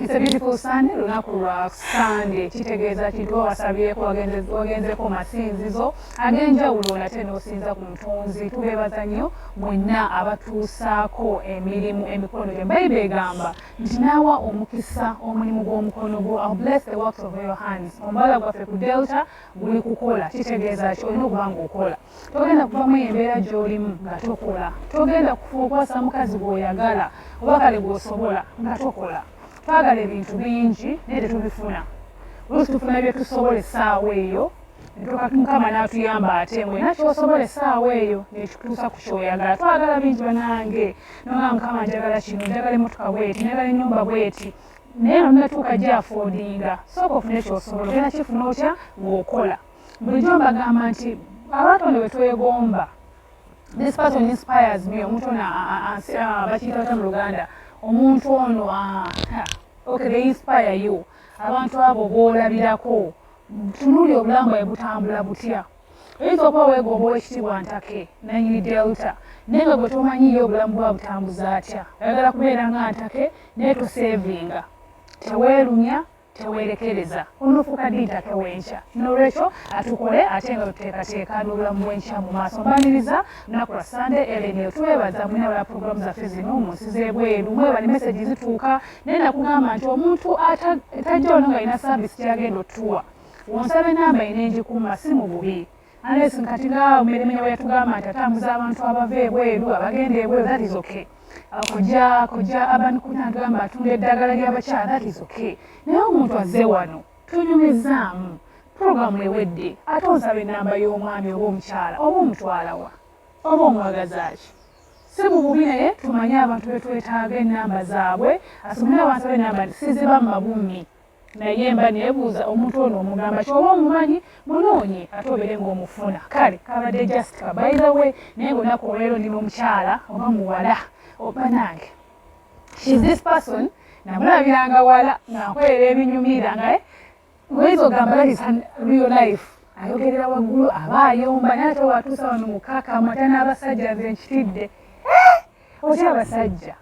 It's a beautiful Sunday, lunaku lwa Sunday. Kitegeeza kintu wasabyeko wagenzeko masinzizo ag'enjawulo nate n'osinza ku mutonzi. Tubeebaza nnyo mwenna abatuusaako emirimu emikono gye. Bayibuli egamba nti n'awa omukisa omulimu gw'omukono gwo. I'll bless the works of your hands. Omubala gwaffe ku Delta guli kukola. Kitegeeza ki olina okuba ng'okola. Togenda kuvamu embeera gy'olimu nga tokola. Togenda kukwasa mukazi gw'oyagala oba kale gw'osobola nga tokola. Twagala ebintu bingi naye tetubifuna. Oluusi tufuna bye tusobola essaawa eyo Mukama n'atuyamba ate mwena ky'osobola essaawa eyo n'ekituusa ku kyoyagala. Twagala bingi bannange nogamba Mukama njagala kino, njagala emmotoka bweti, njagala ennyumba bweti, naye nga tunatuuka gy'afoodinga. Sooka ofune ky'osobola, ogenda kifuna otya ng'okola. Bulijjo mbagamba nti abatonde bwe twegomba, this person inspires me. Omuntu ono bakiyita batya mu Luganda, omuntu ono okay, they inspire you. Abantu abo b'olabirako tunuulya obulamu bwawe butambula butya. Oyinza okuba weegomba ow'ekitiibwa Ntake nannyini Delta naye nga gwe tomanyiyo obulamu bwa butambuza atya. Oyagala kubeera nga Ntake naye toseevinga, teweerumya, teweerekereza. Onofuuka ddi Ntake w'enkya. N'olwekyo atukole ate nga tuteekateeka n'obulamu bw'enkya mu maaso. Mbaniriza lunaku lwa Sunday Ellen tuweebaza mwina abala puroguramu zaffe zino mu nsi z'ebweru. Mwebale message zituuka naye nakugamba nti omuntu atajja ono ng'alina saavisi gy'agenda otuwa. Wonsaba enamba ine njikuuma si mu bubi. Unless nkati nga Mmeremenya bwe yatugamba nti atambuza abantu abava ebweru abagenda ebweru, that is okay. Kujja abantu kunatugamba atunda eddagala ly'abakyala, that is okay. Naye omuntu azze wano tunyumizaamu puroguramu ewedde ate onsaba enamba y'omwami oba omukyala oba omutwala wa oba omwagaza ki. Si mu bubi naye tumanye abantu be twetaaga ennamba zaabwe. Asomera wansaba ennamba nti siziba mu mabummi. Naye mba neebuuza omuntu ono omugamba ky'oba omumanyi munoonye ate obeere ng'omufuna. Kale kabadde just by the way naye ng'olunaku olwero ndi n'omukyala oba muwala oba nange. She's this person namulabiranga wala nga nkolera ebinyumira nga oyinza ogamba that is real life. Ayogerera waggulu aba ayomba naye ate watuusa wano mukakamu ate n'abasajja nze nkitidde. Otya abasajja?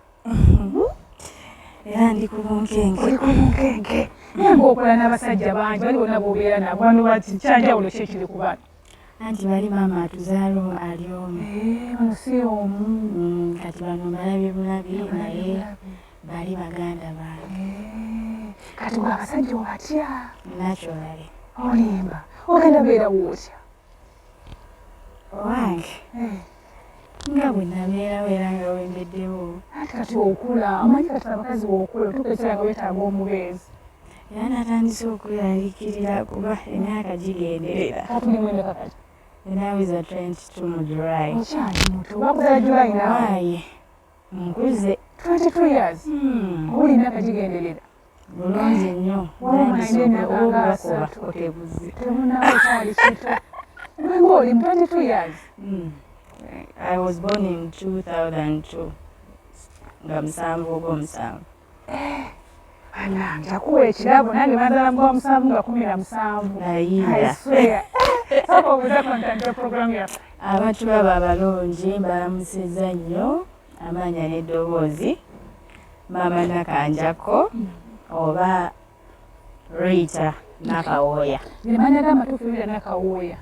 Era ndi ku bunkenke. Oli ku bunkenke. Naye ng'okola n'abasajja bangi bali bonna b'obeera nabo wano bati kyanjawulo ki ekiri ku bano? Anti bali maama atuzaala ali omu. Ono si omu. Kati bano mbalabye bulabi naye bali baganda bange. Kati gwe abasajja obatya? Naturally. Olimba. Ogenda beera wootya? Owange. Nga bwe nabeerawo era nga wembeddewo. Anti kati okula, omanyi kati abakazi bw'okula otuuka ekiseera nga weetaaga omubeezi. Era natandise okweralikirira kuba emyaka gigenderera. Katulimu emyaka kati? Now is a 22 mu July. Okyali muto. Wakuzaala July nawe? Waaye. Nkuze. 22 years? Owuli emyaka gigenderera? Bulungi nnyo. Olwokuba otebuze. Temunawe okyali kito. Ng'oli mu 22 years? I was born in 2002. Nga musanvu ogw'omusanvu. Bannange akuwa ekirabo nange naddala mu gwomusanvu nga 17. Nayiira. I swear. Sooka obuuzako ntandika puroguramu yaffe. Abantu baba abalungi mbalamusizza nnyo amannya n'eddoboozi. Maama Nakanjako oba Rita Nakawooya. Limanya g'amatuufu Rita Nakawooya.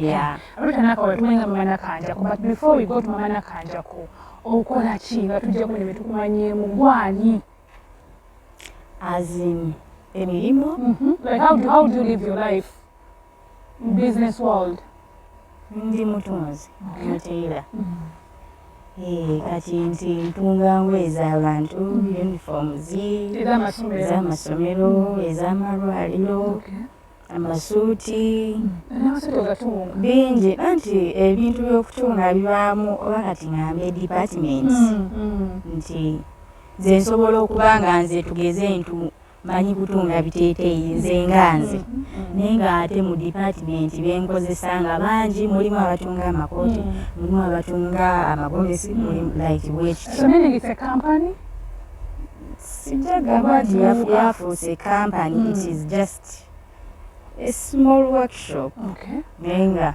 Yeah. Rita Nakawooya tumanyi Mama Nakanjako, but before we go to Mama Nakanjako, okola ki nga tujja ku ne betukumanyeemu gwani? As in emirimu. Like how do you live your life in business world? Ndi mutunzi, muteera. Kati nti ntunga ngoye z'abantu, uniforms, ez'amasomero, ez'amalwaliro, amasuuti, bingi. Anti ebintu by'okutunga bibaamu oba kati ngambe departments. Nti nze nsobola okuba nga nze tugeze ntu manyi kutunga biteeteeyi nze nga nze. Naye ng'ate mu department benkozesa nga bangi, mulimu abatunga amakooti, mulimu abatunga amagomesi, mulimu like which. So meaning it's a company? Sijja gamba nti yafuuse a company, it is just a small workshop. Okay. Naye nga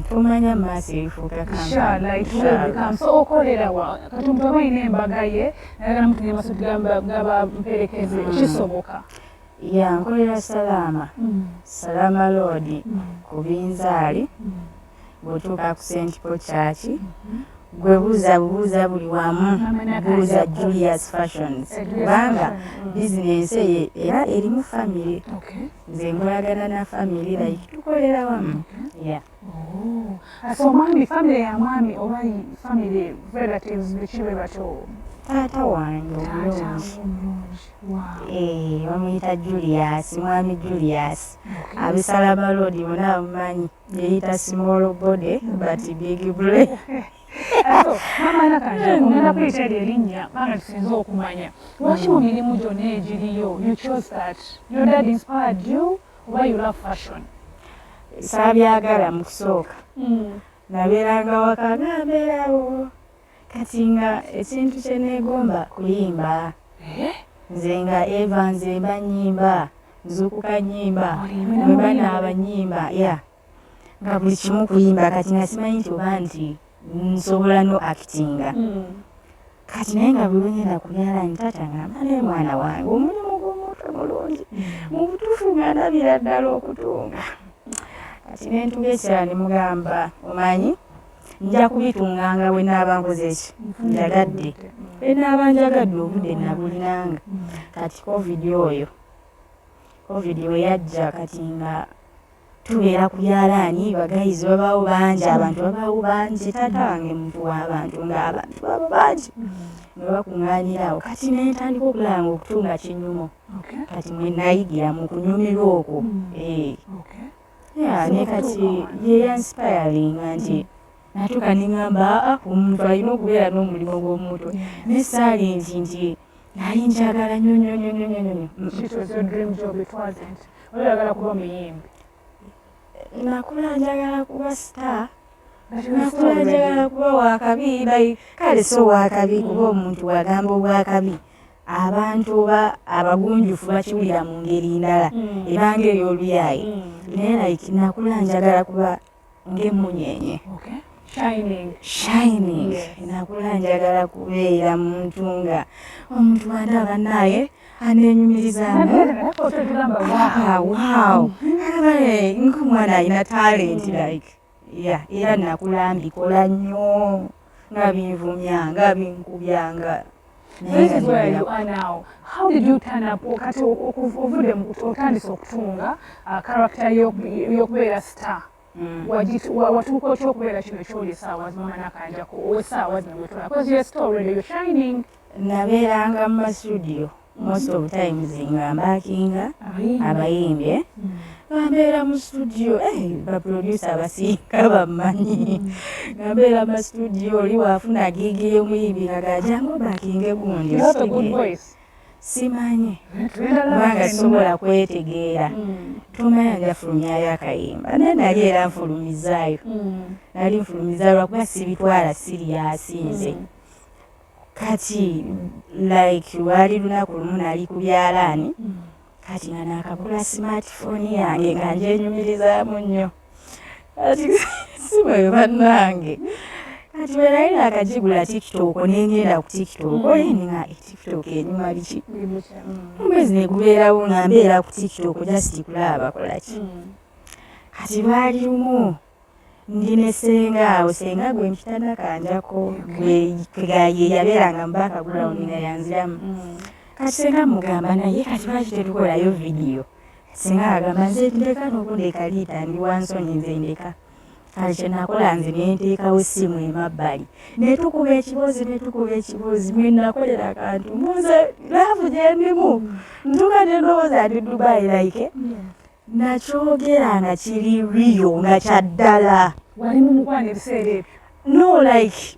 tumanya maaso ebifuuka inshallah it will become so okolera wa kati omuntu aba ayina embaga ye nayagala mutunya Masudi gaba mperekeze kisoboka ya nkolera salama lodi ku Binzaali bw'otuuka ku St. Paul Church gwe buuza buli wamu buuza Julius Fashions kubanga bizinensi ye era erimu family nze nkolagana na family like tukolera wamu so mwami family ya mwami oba family relatives bikibe bato taata wange omulungi bamuyita Julius mwami Julius abisalama lodi bonna bamumanyi yeyita small body but big brain mama nakanja ngenda kuyita erinnya banga tusinze okumanya lwaki mu mirimu gyonna egiriyo you chose that your dad inspired you oba you love fashion saabyagala mu kusooka nabeeranga waka nabeerawo kati nga ekintu kye neegomba kuyimba nze nga Eva nze mba nnyimba nzuukuka nnyimba mweba n'abanyimba nga buli kimu kuyimba kati nga simanyi nti oba nti nsobola no actinga kati naye nga buli ngenda kubyalaani taata ngamba naye mwana wange omulimu gw'omutwe mulungi mu butuufu nga ndabira ddala okutunga kati nentuga ekirala ne mugamba omanyi nja kubitunganga bwe naaba nkoze ki njagadde bwe naaba njagadde obudde nabulinanga kati covid we yajja kati nga tubeera ku byalaani bagayizi babaawo bangi abantu babaawo bangi taata wange muntu w'abantu ng'abantu baba bangi ne bakuŋŋaanirawo kati naye ntandika okulaba okutunga kinyumo kati mwe nayigira mu kunyumirwa okwo ne kati yeyansipayaling nti natuuka neŋŋamba omuntu alina okubeera n'omulimu gw'omutwe ne saali nti nali njagala nnyo nakula njagala kuba star nakula njagala kuba wakabi kale so wakabi kuba omuntu wagamba obwakabi abantu oba abagunjufu bakiwulira mu ngeri ndala ebanga ey'oluyayi naye nakula njagala kuba ng'emunyenye shining nakula njagala kubeera muntu nga omuntu wandaba naye anenyumirizaamu nk'omwana alina talent like era nakula mbikola nnyo nga binvumya nga binkubyanga. This is where you are now. How did you turn up wakati ovudde mu kutandisa okutunga character y'okubeera star? Watuuka otya okubeera kino ekyoli essaawa mama nakanjako essaawa zino wetula because you're still already you're shining. Nabeeranga mu studio most of times nga mbakinga abayimbi ngambeera mu studio baproducer abasinga bammanyi ngambeera mu studio oli waafuna gigi y'omuyimbi nga gajangu bakinge gundi simanyi kubanga sobola kwetegeera tomanya njafulumyayo akayimba naye nali era nfulumizaayo nali nfulumiza lwakuba sibitwala siriyasi nze kati like lwali lunaku lumu nali ku byalaani kati nga nakagula smartphone yange nga njenyumirizaamu nnyo kati simweyo bannange kati bwe nali nakagigula tiktok nengenda ku tiktok nga tiktok enyuma biki omwezi negubeerawo nga mbeera ku tiktok just kulaba kolaki kati lwali lumu ndi ne senga awo senga gwe mpitana kanjako gwe yabeeranga mubakagulawo nga yanziramu kati senga mugamba naye kati lwaki tetukolayo vidiyo senga agamba nze ndeka n'okundeka liita ndi wansonyi nze ndeka kati kyenakola nze nenteekawo essimu emabbali netukuba ekibozi mwe nakolera akantu munze laavu gyendimu ntuka nendowooza ndi Dubai like nakyogera nga kiri riyo nga kyaddala wali mumukwana ebiseera ebyo no like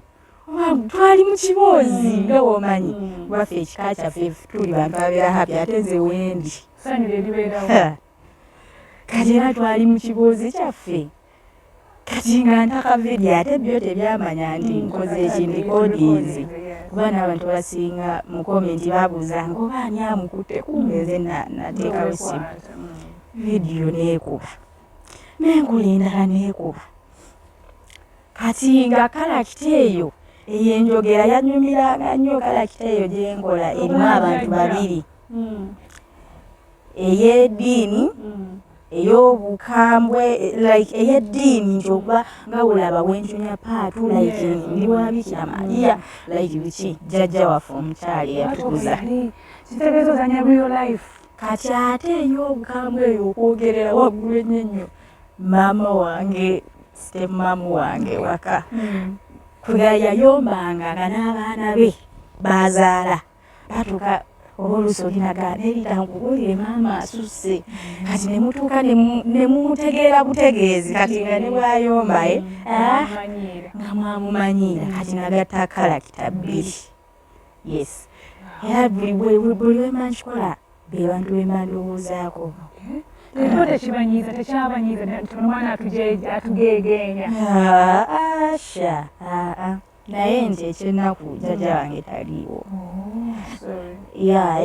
twali mu kibozi nga womanyi lwaffe ekika kyaffe tuli bantu abeera happy ate nze wendi sanyu lyeribeerawo kati era twali mu kibozi kyaffe kati nga ntaka vidiyo ate byo tebyamanya nti nkoze ekindikodizi kuba n'abantu basinga mu komenti babuuzanga oba ani amukutte kumeze nateekawo essimu vidiyo neekuba n'enkola endala neekuba kati nga kalakita eyo ey'enjogera yanyumiranga nnyo kalakita eyo gyenkola erimu abantu babiri ey'eddiini ey'obukambwe like ey'eddiini nti okuba nga olaba wenjunya paatu like ndi wa Bikira Maria like biki jjajja waffe omukyala eyatukuza kitegeeza ozanya real life kati ate ey'obukambwe eyo okwogerera waggulu ennyo maama wange step maama wange waka kuga yayombanga nga n'abaana be bazaala batuuka oluusi olinagana eritankubuulire maama asusse kati ne mutuuka ne mumutegeera butegeezi kati nga ne bwayomba nga mwamumanyiira kati nagatta kalakita bbiri yes era buli wemankikola be bantu bemandowoozaako Ekyo tekibanyiiza tekyabanyiiza omwana atugeegeenya asha naye nti ekyennaku jjajja wange taliiwo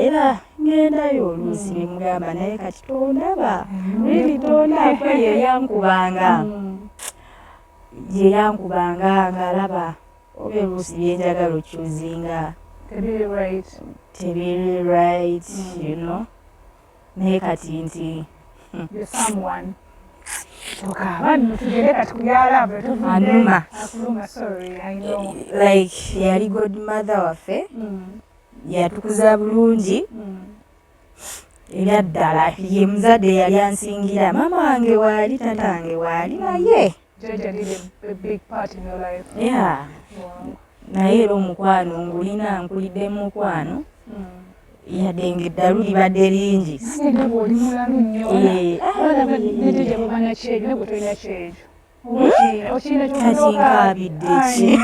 era ngendayo oluusi ne mugamba naye kati tondaba riri tondako yeyankubanga ng'alaba oba oluusi byenjagala okyuzinga tebiri right you know naye kati nti anuma like yali godmother waffe yatukuza bulungi era ddala ye muzadde yali ansingira maama wange waali tata wange waali naye naye era omukwano ngulina nkulidde mu mukwano yadde ng'eddalu libadde lingi kati nkaabidde ki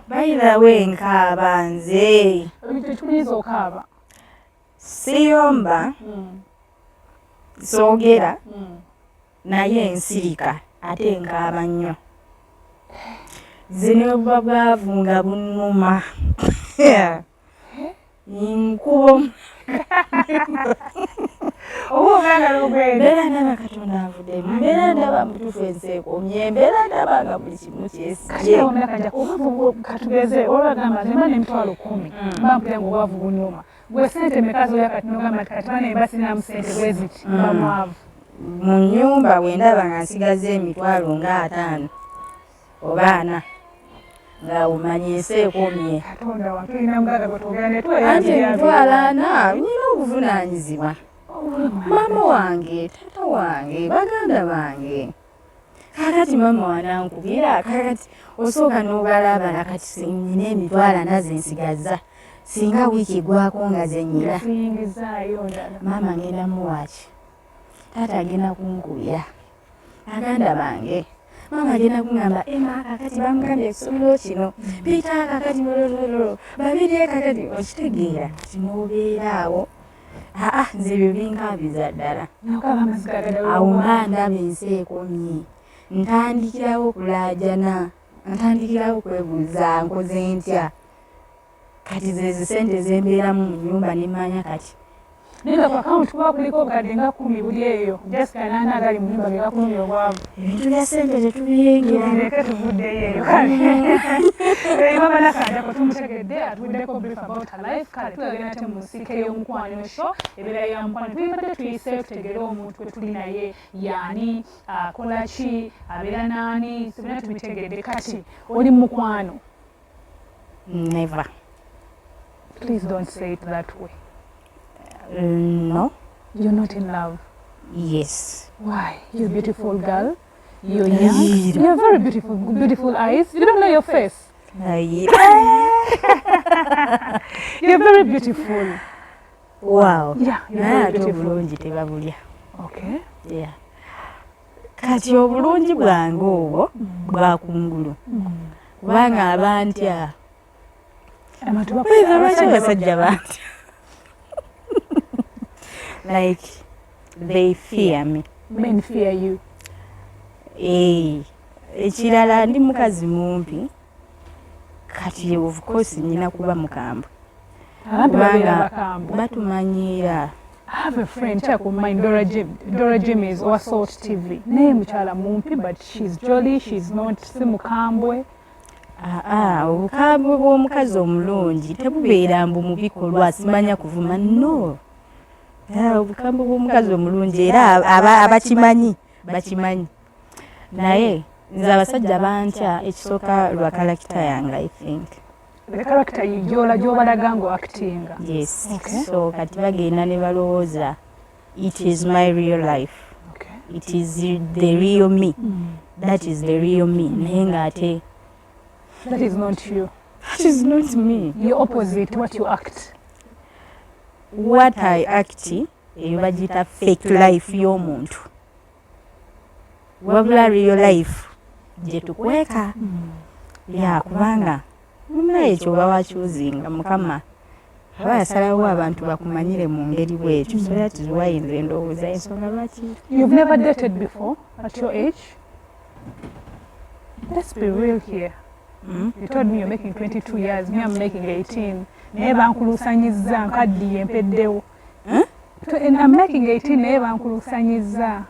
bayirawo enkaaba nze siyomba soogera naye ensirika ate enkaaba nnyo zino buba bwavu nga bunnuma nkubo mbeera ndaba Katonda anvuddemu mbeera ndaba mutuufu ensi ekomye mbeera ndaba nga buli kimu kyesije katugeze olwagamba nti mba n'emitwalo 10 bampulira nga obwavu bunyuma gwe sente meka zoya kati nogamba ti kati bane basinamu sente bweziti mba mwavu mu nnyumba bwe ndaba nga nsigaze emitwalo nga 5 oba 4 nga omanyi ensi ekomye anti emitwalo 4 nyina obuvunaanyizibwa maama wange tata wange baganda bange kakati maama wanankubira kakati osooka n'obalabala kati nyina emitwalo 4 zensigaza singa wiiki gwako nga zenyira maama ngenda muwaaki tata agenda kunkubira baganda bange maama agenda kungamba ema kakati bamugambye ekisomero kino piita kakati molololo babiri kakati okitegeera kinoobeeraawo nze ebyo binkaabiza ddala awo mba ndaba ensi ekomye ntandikirawo okulaajana ntandikirawo okwebuuza nkoze ntya kati ze sente zembeeramu mu nnyumba nemanya kati Ninga kwa account kuba kuliko obukadde nga 10 buli eyo Jessica nana agali mu nyumba nga 10 obwavu ebintu bya sente tetubiyingira leke tuvuddeyo kale mama nakanja ko tumutegedde atuddeko brief about her life kale tulagenda te mu nsike y'omukwano show ebera ya mukwano tuyibadde tuyise tutegere omuntu kwe tuli naye yani akola ki abeera nani sibina tubitegedde kati oli mu mukwano never please don't say it that way. No. You're not in love? Yes. Why? You're a beautiful girl. You're young. You have very beautiful eyes. You don't know your face. You're very beautiful. Wow. Yeah, you're very beautiful. Okay. Yeah. Kati obulungi bwange obwo bwa kungulu. Kubanga abantya. Abasajja bantya. Like they fear me. Men fear you. Ekirala ndi mukazi mumpi kati of course nyina kuba mukambwe. Kubanga batumanyiira I have a friend called mine, Dora Jimmy's or Salt TV. Name Chala Mumpi, but she's jolly, she's not Simukambwe. Obukambwe bw'omukazi omulungi tebubeera mbu mu bikolwa simanya kuvuma no. Obukambwe bw'omukazi omulungi era abakimanyi bakimanyi. Naye nze abasajja bantya ekisooka lwa kalakita yange I think. The character gy'obalaga ng'oacting. Yes. Okay. So kati bagenda ne balowooza it is my real life. Okay. It is the real me. That is the real me. Naye ng'ate that is not you. That is not me. You're opposite what you act. What I act, eyo bagita fake life y'omuntu. Wabula real life gye tukweka. Ya kubanga muna ekyo bawakyuzinga mukama aba yasalawo abantu bakumanyire mu ngeri bwetyo. So that is why nze ndowooza ensonga lwaki. You've never dated before at your age? Let's be real here. You told me you're making 22 years, me I'm making 18. Naye bankulusanyiza nkaddiye mpeddewo. And I'm making 18 naye bankulusanyiza.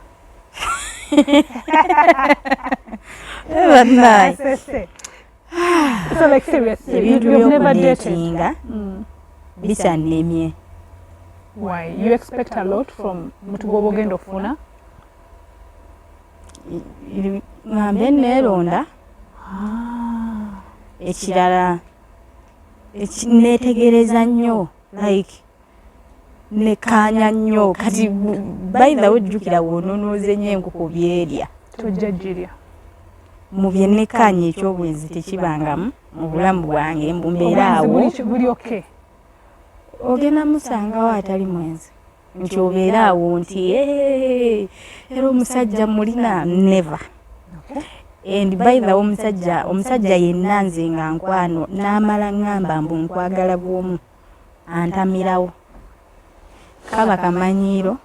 So like seriously, you've never dated. Bisanemye. Why? You expect a lot from mutugobo gendo funa? Ngambe neronda. Ekirala netegereza nnyo like nekanya nnyo kati by the way jukira wononooze nnyo enkoko byerya tojjajirya mu bye nekanya ekyobwenzi tekibangamu mu bulamu bwange mbumbeeraawo buli okay ogenda musangawo atali mwenzi nti obeeraawo nti era omusajja mulina never. Okay. And by the omusajja yenna nze nga nkwano n'amala ngamba mbu nkwagala bw'omu antamirawo kaba kamanyiiro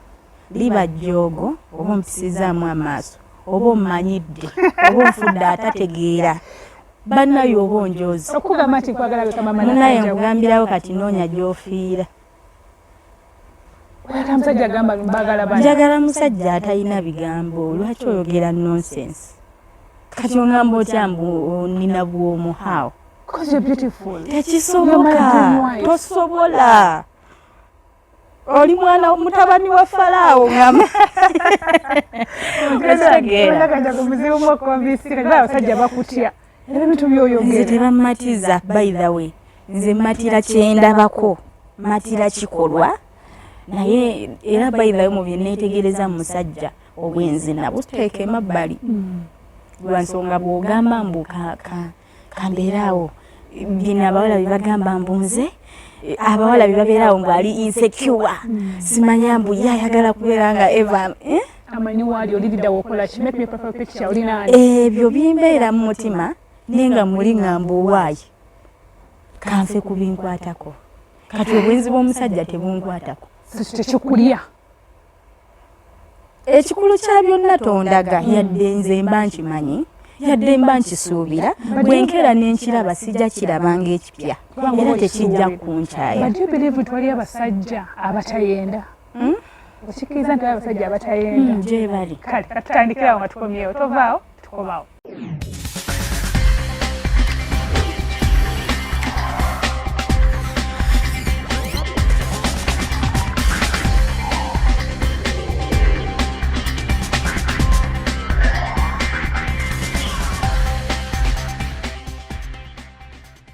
liba jjoogo oba ompisizaamu amaaso oba omumanyidde oba onfudde atategeera bannayo oba onjoozi munaye nkugambirawo kati noonya gy'ofiira. Njagala musajja atalina bigambo lwaki oyogera nonsense. Kati ongamba otya mbu nina bw'omu how? Because you're beautiful. Tekisoboka. Tosobola. Oli mwana mutabani wa Falaawo ngamba. Nze tebammatiza by the way. Nze matira kyendabako. Matira kikolwa. Naye era by the way mu bye neetegereza mu musajja obwenzi nabwo tuteeke emabbali. Lwansonga bw'ogamba mbu kambeeraawo bino abawala bye bagamba mbu nze abawala bye babeeraawo mbu ali insecure simanya mbu ye ayagala kubeera nga eva ebyo bimbeera mu mutima naye nga muli ngamba owaayi kanfe ku binkwatako kati obwenzi bw'omusajja tebunkwatako tekikulya. Ekikulu kya byonna tondaga yadde nze mba nkimanyi yadde mba nkisuubira bwe nkera n'enkiraba sijja kirabanga ekipya era tekijja kunkyaya. But do you believe nti wali abasajja abatayenda? Okikkiriza nti wali abasajja abatayenda? Gye bali. Kale katutandikirawo nga tukomyewo tovaawo tukomaawo.